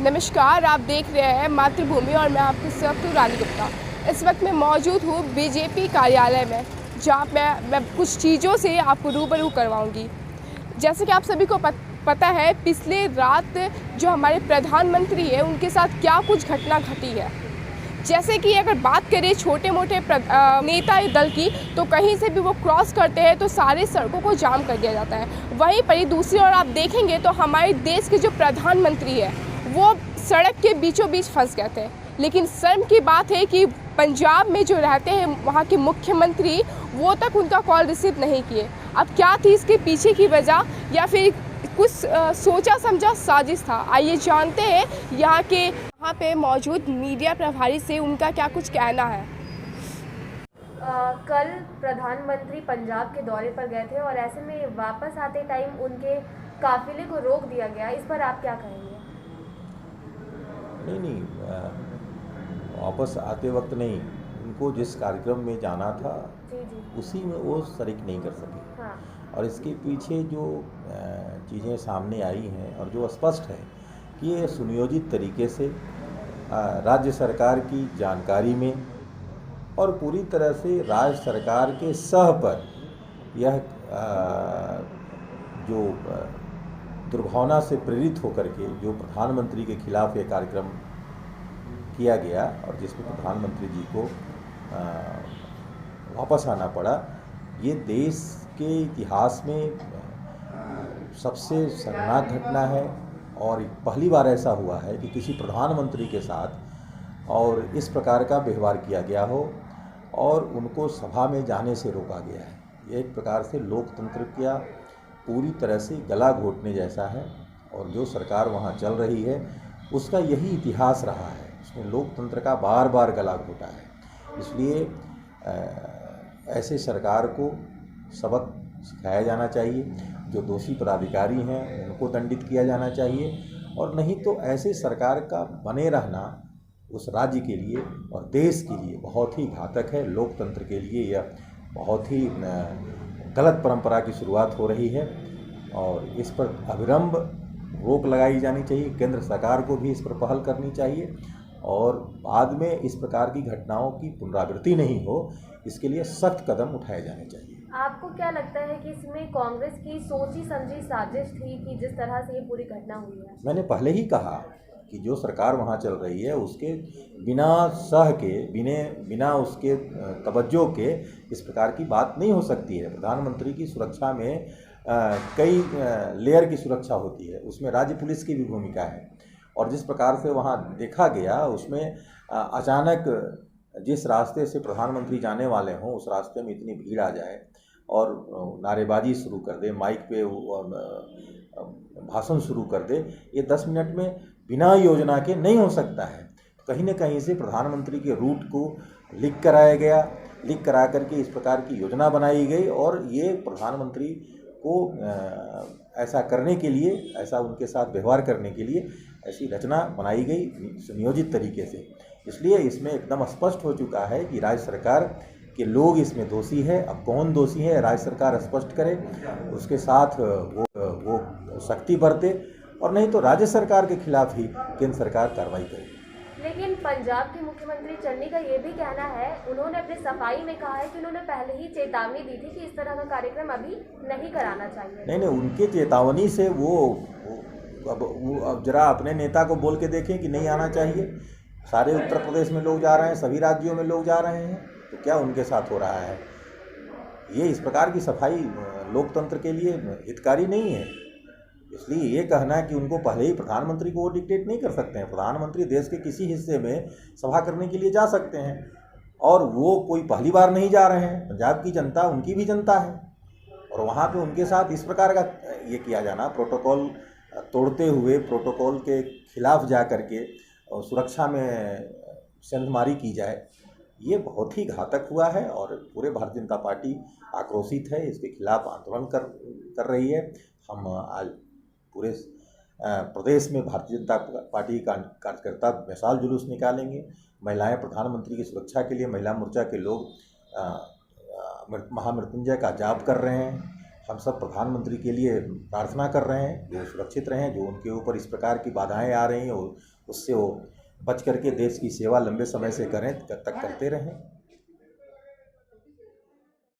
नमस्कार, आप देख रहे हैं मातृभूमि और मैं आपके साथ हूँ रानी गुप्ता। इस वक्त मैं मौजूद हूँ बीजेपी कार्यालय में, जहाँ मैं कुछ चीज़ों से आपको रूबरू करवाऊँगी। जैसे कि आप सभी को पता है, पिछले रात जो हमारे प्रधानमंत्री हैं उनके साथ क्या कुछ घटना घटी है। जैसे कि अगर बात करें छोटे मोटे नेता दल की, तो कहीं से भी वो क्रॉस करते हैं तो सारे सड़कों को जाम कर दिया जाता है। वहीं पर ही दूसरी ओर आप देखेंगे तो हमारे देश के जो प्रधानमंत्री है वो सड़क के बीचों बीच फंस गए थे। लेकिन शर्म की बात है कि पंजाब में जो रहते हैं वहाँ के मुख्यमंत्री वो तक उनका कॉल रिसीव नहीं किए। अब क्या थी इसके पीछे की वजह, या फिर कुछ सोचा समझा साजिश था? आइए जानते हैं यहाँ पे मौजूद मीडिया प्रभारी से उनका क्या कुछ कहना है। कल प्रधानमंत्री पंजाब के दौरे पर गए थे और ऐसे में वापस आते टाइम उनके काफिले को रोक दिया गया। इस पर आप क्या कहेंगे? नहीं, वापस आते वक्त नहीं, उनको जिस कार्यक्रम में जाना था जी। उसी में वो शरीक नहीं कर सके। हाँ। और इसके पीछे जो चीज़ें सामने आई हैं और जो स्पष्ट है कि ये सुनियोजित तरीके से राज्य सरकार की जानकारी में और पूरी तरह से राज्य सरकार के सह पर यह जो दुर्भावना से प्रेरित होकर के जो प्रधानमंत्री के खिलाफ ये कार्यक्रम किया गया और जिसमें प्रधानमंत्री जी को वापस आना पड़ा, ये देश के इतिहास में सबसे शर्मनाक घटना है। और पहली बार ऐसा हुआ है कि किसी प्रधानमंत्री के साथ और इस प्रकार का व्यवहार किया गया हो और उनको सभा में जाने से रोका गया है। ये एक प्रकार से लोकतंत्र का पूरी तरह से गला घोटने जैसा है। और जो सरकार वहाँ चल रही है उसका यही इतिहास रहा है, उसने लोकतंत्र का बार बार गला घोटा है। इसलिए ऐसे सरकार को सबक सिखाया जाना चाहिए। जो दोषी पदाधिकारी हैं उनको दंडित किया जाना चाहिए, और नहीं तो ऐसे सरकार का बने रहना उस राज्य के लिए और देश के लिए बहुत ही घातक है। लोकतंत्र के लिए यह बहुत ही गलत परंपरा की शुरुआत हो रही है और इस पर अविलंब रोक लगाई जानी चाहिए। केंद्र सरकार को भी इस पर पहल करनी चाहिए और बाद में इस प्रकार की घटनाओं की पुनरावृत्ति नहीं हो, इसके लिए सख्त कदम उठाए जाने चाहिए। आपको क्या लगता है कि इसमें कांग्रेस की सोची समझी साजिश थी कि जिस तरह से ये पूरी घटना हुई है? मैंने पहले ही कहा कि जो सरकार वहाँ चल रही है उसके बिना सह के बिना उसके तवज्जो के इस प्रकार की बात नहीं हो सकती है। प्रधानमंत्री की सुरक्षा में कई लेयर की सुरक्षा होती है, उसमें राज्य पुलिस की भी भूमिका है। और जिस प्रकार से वहाँ देखा गया उसमें अचानक जिस रास्ते से प्रधानमंत्री जाने वाले हों उस रास्ते में इतनी भीड़ आ जाए और नारेबाजी शुरू कर दे, माइक पे भाषण शुरू कर दे, ये 10 मिनट में बिना योजना के नहीं हो सकता है। कहीं न कहीं से प्रधानमंत्री के रूट को लीक कराया गया, लीक करा करके इस प्रकार की योजना बनाई गई और ये प्रधानमंत्री को ऐसा करने के लिए, ऐसा उनके साथ व्यवहार करने के लिए ऐसी रचना बनाई गई सुनियोजित तरीके से। इसलिए इसमें एकदम स्पष्ट हो चुका है कि राज्य सरकार के लोग इसमें दोषी है। अब कौन दोषी है राज्य सरकार स्पष्ट करे, उसके साथ वो सख्ती बरते, और नहीं तो राज्य सरकार के खिलाफ ही केंद्र सरकार कार्रवाई करे। लेकिन पंजाब के मुख्यमंत्री चन्नी का ये भी कहना है, उन्होंने अपनी सफाई में कहा है कि उन्होंने पहले ही चेतावनी दी थी कि इस तरह का कार्यक्रम अभी नहीं कराना चाहिए। नहीं, उनके चेतावनी से वो अब जरा अपने नेता को बोल के देखें कि नहीं आना चाहिए। सारे उत्तर प्रदेश में लोग जा रहे हैं, सभी राज्यों में लोग जा रहे हैं, तो क्या उनके साथ हो रहा है? ये इस प्रकार की सफाई लोकतंत्र के लिए हितकारी नहीं है। इसलिए ये कहना है कि उनको पहले ही प्रधानमंत्री को वो डिक्टेट नहीं कर सकते हैं। प्रधानमंत्री देश के किसी हिस्से में सभा करने के लिए जा सकते हैं और वो कोई पहली बार नहीं जा रहे हैं। पंजाब की जनता उनकी भी जनता है और वहाँ पे उनके साथ इस प्रकार का ये किया जाना, प्रोटोकॉल तोड़ते हुए, प्रोटोकॉल के खिलाफ जा करके सुरक्षा में सेंधमारी की जाए, ये बहुत ही घातक हुआ है और पूरे भारतीय जनता पार्टी आक्रोशित है, इसके खिलाफ आंदोलन कर रही है। हम आज पूरे प्रदेश में भारतीय जनता पार्टी का कार्यकर्ता विशाल जुलूस निकालेंगे। महिलाएं प्रधानमंत्री की सुरक्षा के लिए महिला मोर्चा के लोग महामृत्युंजय का जाप कर रहे हैं। हम सब प्रधानमंत्री के लिए प्रार्थना कर रहे हैं कि वो सुरक्षित रहें, जो उनके ऊपर इस प्रकार की बाधाएं आ रही हैं उससे वो बच करके देश की सेवा लंबे समय से करें, तब तक करते रहें।